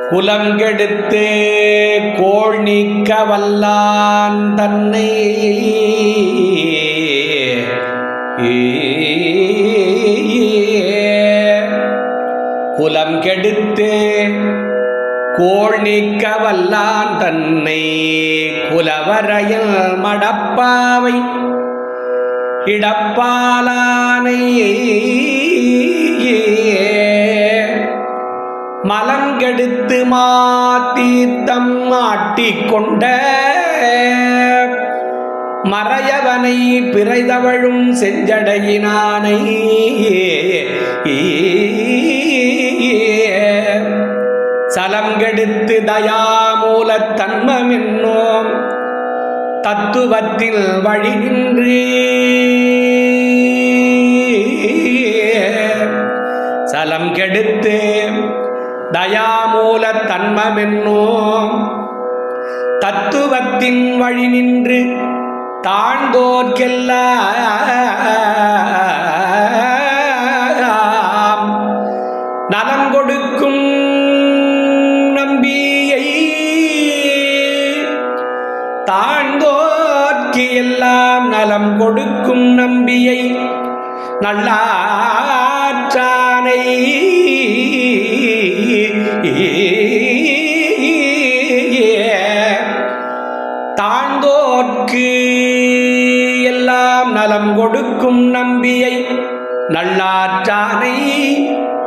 குலம் கெடுத்து கோள் நீக்க வல்லான் தன்னை குலம் கெடுத்து கோள் நீக்க வல்லான் தன்னை குலவரையில் மடப்பாவை இடப்பாலானை மலங்கெடுத்து மாத்தீர்த்தம் ஆட்டிக்கொண்ட மறையவனை பிறைதவழும் செஞ்சடையினானை சலங்கெடுத்து தயாமூலத் தன்மமென்னோம் தத்துவத்தில் வழி நின்று சலம் கெடுத்து தயாமூலத் தன்மமென்னோம் தத்துவத்தின் வழி நின்று தாழ்ந்தோர்க்கெல்லாம் நலம் கொடுக்கும் நம்பியை தாழ்ந்தோர்க்கு எல்லாம் நலம் கொடுக்கும் நம்பியை நல்லாற்றானை தாழ்ந்தோர்க்கு எல்லாம் நலம் கொடுக்கும் நம்பியை நல்லாற்றானை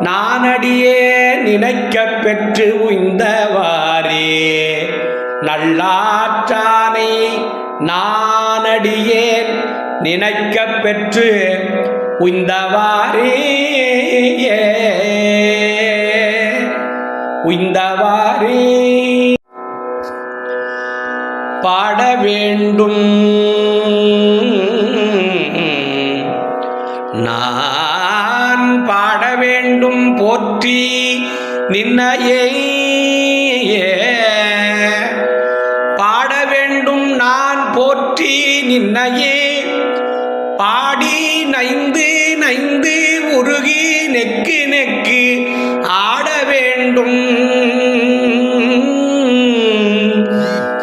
நானடியே நினைக்க பெற்று உய்ந்தவாறே நல்லாற்றானை நானடியேன் நினைக்க பெற்று உய்ந்தவாறே உய்ந்தவாறே பாட வேண்டும் நான் பாட வேண்டும் போற்றி நின்னையே பாட வேண்டும் நான் போற்றி நின்னையே பாடி நைந்து நைந்து உருகி நெக்கு நெக்கு ஆட வேண்டும்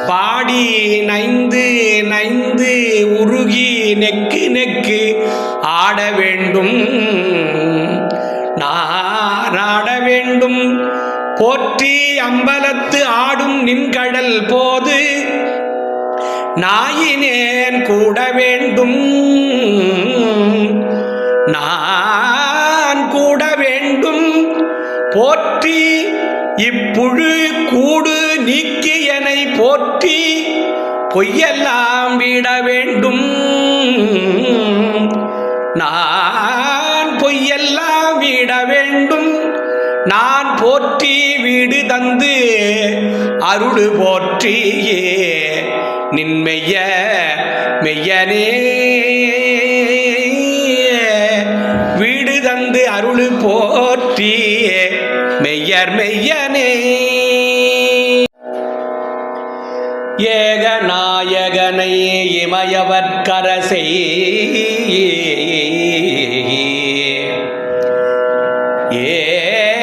பாடி நைந்து நைந்து உருகி நெக்கு நெக்கு ஆட வேண்டும் நான் ஆட வேண்டும் போற்றி அம்பலத்து ஆடும் நின்கடல் போது நாயினேன் கூட வேண்டும் நான் கூட வேண்டும் போற்றி இப்புழு கூடு நீக்கியனை போற்றி பொய்யெல்லாம் விட வேண்டும் நான் பொய்யெல்லாம் விட வேண்டும் நான் போற்றி வீடு தந்து அருள் போற்றியே நின்மெய்ய மெய்யனே வீடு தந்து அருள் போற்றி மெய்யர் மெய்யனே ஏகநாயகனை இமயவர்க்கரசை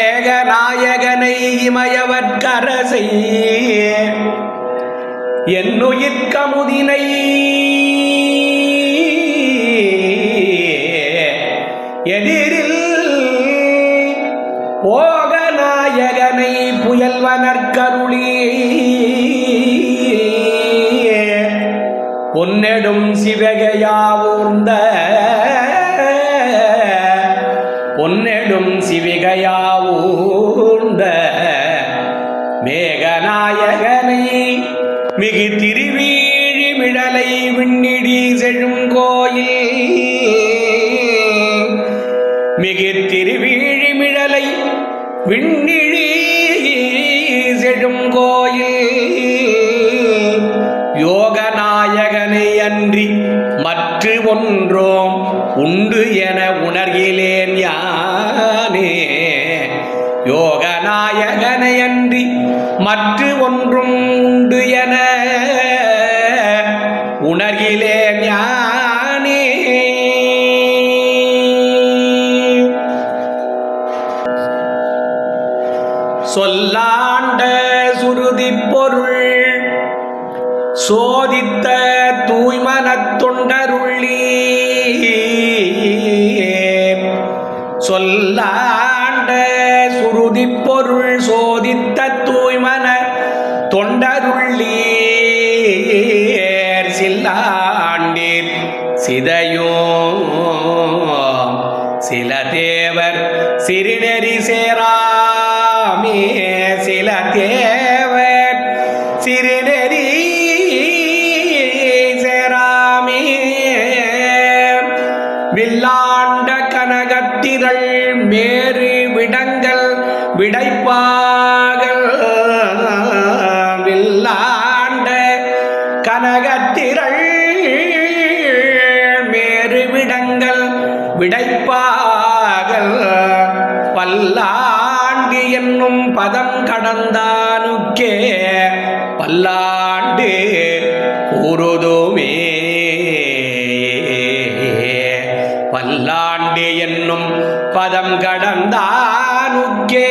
ஏகநாயகனை இமயவர்க்கரசை என்னுயிர்க்கமுதினை எதிரில் ஓகநாயகனை புயல்வனற்கருளி பொன்னெடும் சிவகையாவூர்ந்த பொன்னெடும் சிவிகையாவூர்ந்த மேகநாயகனை மிகு திருவீழி மிடலை விண்ணிடி செழும் கோயில் மிகு திருவீழி மிடலை விண்ணிழி செழும் கோயில் யோகநாயகனை அன்றி மற்ற ஒன்றோம் உண்டு என உணர்கிலேன் யானே யோகநாயகனை அன்றி மற்ற ஒன்றும் உண்டு என உணர்கிலேன் யானே சொல்லாண்ட சுருதி பொருள் சோதித்த தூய்மனத் தொண்டருள்ளி சொல்லாண்ட சுருதி பொருள் சோதித்த தூய்மன தொண்டருள்ளி சில்லாண்டீர் சிதையோ சில தேவர் சிறுநெறி சேராமே சில தேவர் சிறுநெறி சேராமே வில்லாண்ட கனகத்திரள் மேறு விடங்கள் விடைப்பாகல் வில்லாண்ட கனகத்திரள் மேறு விடங்கள் விடைப்பாகல் பல்லாண்டு என்னும் பதம் கடந்தானுக்கே பல்லாண்டு கூறுதுமே பல்லாண்டு என்னும் பதம் கடந்தானுக்கே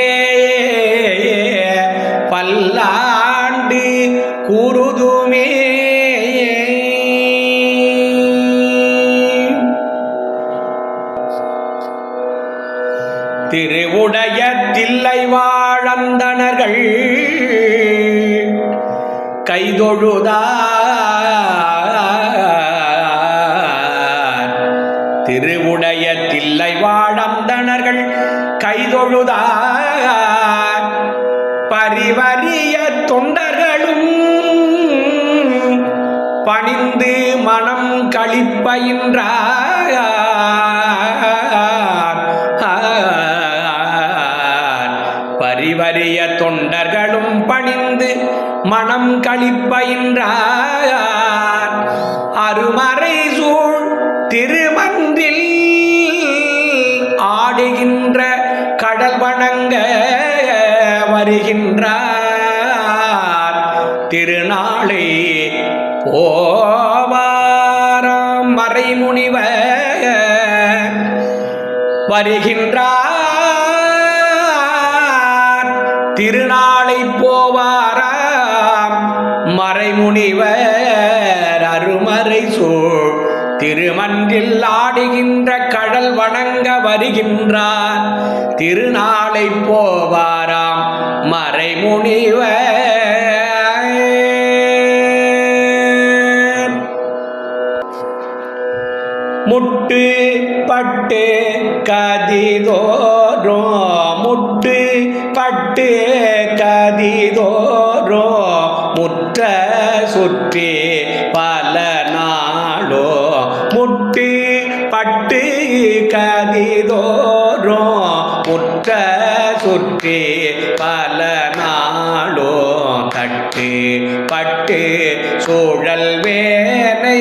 பல்லாண்டு கூறுதுமே திருவுடைய தில்லை வாழந்தனர்கள் கைதொழுதார் திருவுடைய தில்லை வாழந்தனர்கள் கைதொழுதார் பரிவரிய தொண்டர்களும் பணிந்து மனம் களிப்பயின்றார் பரிவரிய தொண்டர்களும் பணிந்து மனம் களிப்பயின்றார் அருமறை சூழ் திருமன்றில் ஆடுகின்ற கடல் வணங்க வருகின்றார் திருநாளை போவாராம் மறைமுனிவர் வருகின்றார் திருநாளை போவாராம் மறைமுனிவர் அருமறை சூழ் திருமன்றில் ஆடுகின்ற கடல் வணங்க வருகின்றார் திருநாளை போவாராம் மறைமுனிவர் முட்டு பட்டு கதிதோரோ முட்டு பட்டு கதிதோரோ முற்ற சுற்றி பல நாளோ முட்டு பட்டு கதிதோரோ முற்ற சுற்றி பல நாளோ தட்டு பட்டு சூழல் வேனை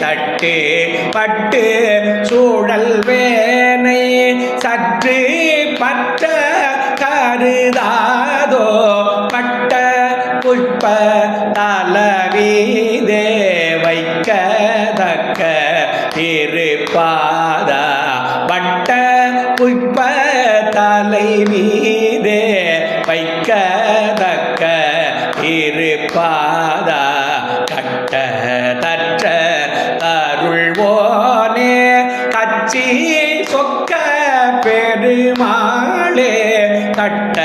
தட்டு பட்டு சூழல் வேனை சற்று பற்ற கருதாதோ பட்ட புஷ்ப தலவீதே வைக்கதக்க இருப்பாத பட்ட புஷ்ப தலை மீதே வைக்கதக்க இருப்பாத கட்ட தற்ற அருள்வோனே கச்சி சொக்க பெருமாளே கட்ட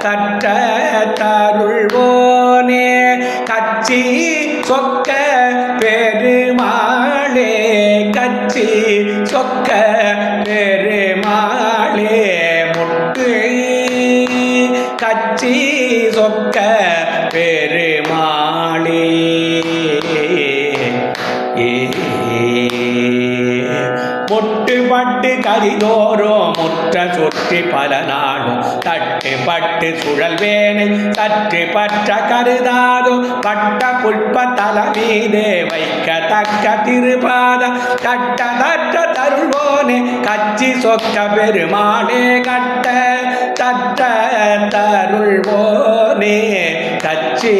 தற்ற தருள்வோனே கச்சி சொக்க பெருமாளே கச்சி சொக்க பெருமாளே முட்டு கச்சி சொக்க பெருமாளே முட்டு பட்டு கரிதோரோ முற்ற சுற்றி பல நாடும் தட்டு பட்டு சுழல் வேனை சற்று பற்ற கருதாதோ பட்ட புஷ்ப தலமீதே வைக்கத்தக்க திருபாத கட்ட தற்ற தருள்வோனே கச்சி சொக்க பெருமாளே கட்ட தற்ற தருள்வோனே கச்சி